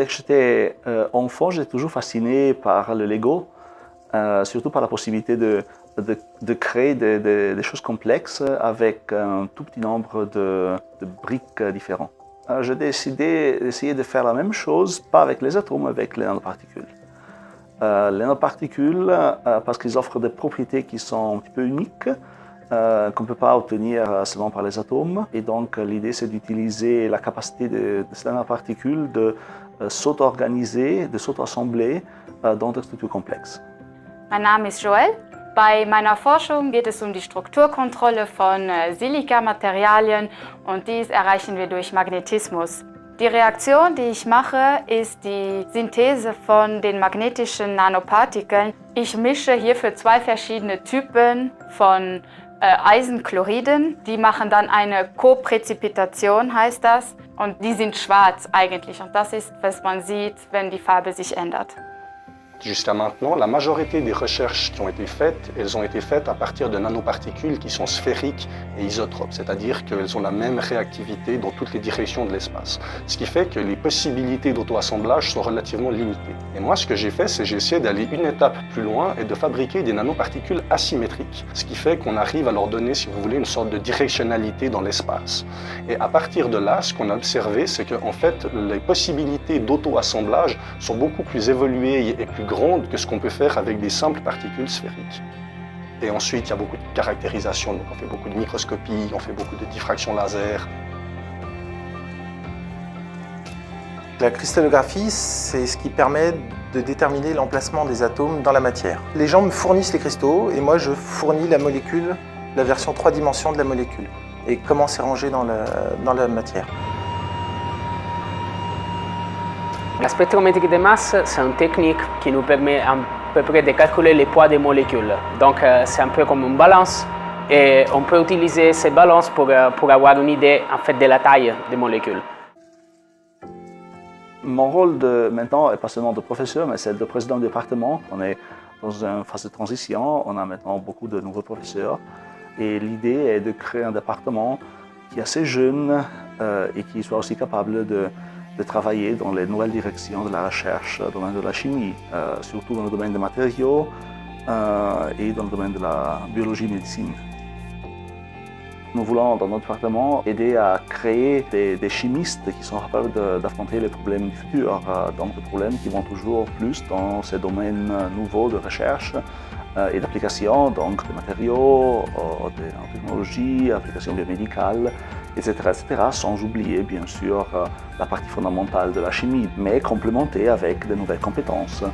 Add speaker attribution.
Speaker 1: Dès que j'étais enfant, j'étais toujours fasciné par le Lego, surtout par la possibilité de créer des choses complexes avec un tout petit nombre de briques différents. J'ai décidé d'essayer de faire la même chose, pas avec les atomes, avec les nanoparticules. Les nanoparticules, parce qu'ils offrent des propriétés qui sont un petit peu uniques, qu'on ne peut pas obtenir seulement par les atomes. Et donc l'idée, c'est d'utiliser la capacité de ces nanoparticules de s'auto-organiser, de s'auto-assembler dans des structures complexes.
Speaker 2: Mein Name ist Joël. Bei meiner Forschung geht es um die Strukturkontrolle von Silikamaterialien und dies erreichen wir durch Magnetismus. Die Reaktion, die ich mache, ist die Synthese von den magnetischen Nanopartikeln. Ich mische hierfür zwei verschiedene Typen von Eisenchloriden. Die machen dann eine Kopräzipitation, heißt das. Und die sind schwarz eigentlich. Und das ist, was man sieht, wenn die Farbe sich ändert.
Speaker 3: Jusqu'à maintenant, la majorité des recherches qui ont été faites, elles ont été faites à partir de nanoparticules qui sont sphériques et isotropes, c'est-à-dire qu'elles ont la même réactivité dans toutes les directions de l'espace. Ce qui fait que les possibilités d'auto-assemblage sont relativement limitées. Et moi, ce que j'ai fait, c'est j'ai essayé d'aller une étape plus loin et de fabriquer des nanoparticules asymétriques, ce qui fait qu'on arrive à leur donner, si vous voulez, une sorte de directionnalité dans l'espace. Et à partir de là, ce qu'on a observé, c'est qu'en fait, les possibilités d'auto-assemblage sont beaucoup plus évoluées et plus grandes que ce qu'on peut faire avec des simples particules sphériques. Et ensuite, il y a beaucoup de caractérisation, donc on fait beaucoup de microscopie, on fait beaucoup de diffraction laser.
Speaker 4: La cristallographie, c'est ce qui permet de déterminer l'emplacement des atomes dans la matière. Les gens me fournissent les cristaux et moi je fournis la molécule, la version 3 dimensions de la molécule et comment c'est rangé dans la matière.
Speaker 5: La spectrométrie de masse, c'est une technique qui nous permet à peu près de calculer les poids des molécules. Donc c'est un peu comme une balance et on peut utiliser ces balances pour avoir une idée en fait, de la taille des molécules.
Speaker 1: Mon rôle maintenant est pas seulement de professeur, mais c'est de président du département. On est dans une phase de transition, on a maintenant beaucoup de nouveaux professeurs et l'idée est de créer un département qui est assez jeune et qui soit aussi capable de travailler dans les nouvelles directions de la recherche dans le domaine de la chimie, surtout dans le domaine des matériaux et dans le domaine de la biologie-médecine. Nous voulons, dans notre département, aider à créer des chimistes qui sont capables d'affronter les problèmes du futur, donc des problèmes qui vont toujours plus dans ces domaines nouveaux de recherche et d'application, donc des matériaux, des technologies, applications biomédicales, etc., sans oublier bien sûr la partie fondamentale de la chimie, mais complémentée avec de nouvelles compétences.